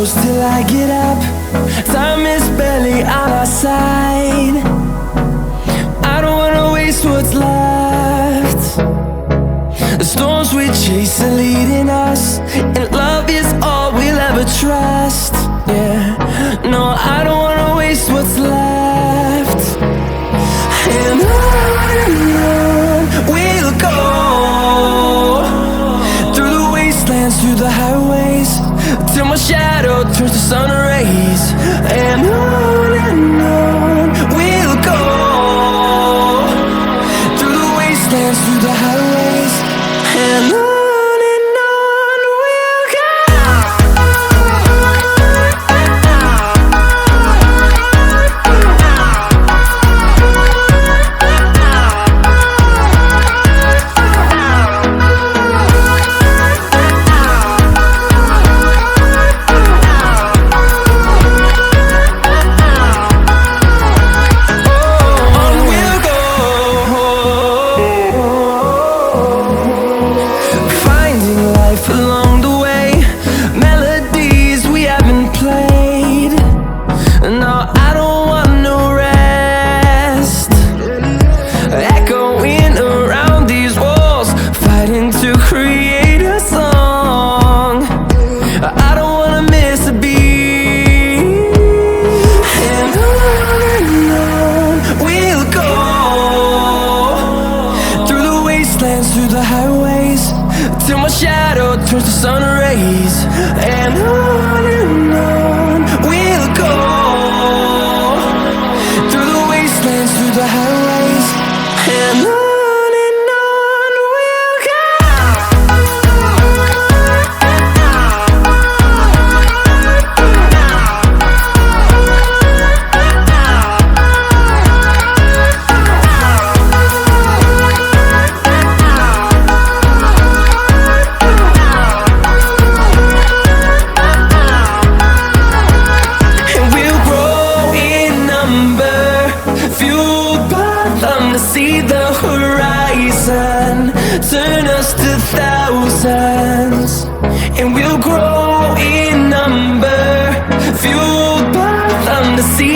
close till I get up. Time is barely on our side. I don't wanna waste what's left. The storms we chase are leading us, and love is all we'll ever trust. Yeah, no, I don't wanna waste what's left. And on we'll go, through the wastelands, through the highways, till my shadow turns to sun rays. And on we'll go, through the wastelands, through the highways, and on. Along the way, melodies we haven't played. No, I don't want no rest. Echoing around these walls, fighting to create a song. I don't wanna miss a beat. And on we'll go, through the wastelands, through the highways, till my shadow turns to sun rays. And on we'll go, through the wastelands, through the highways, and on we'll go. See the horizon, turn us to thousands, and we'll grow in number, fueled by them to see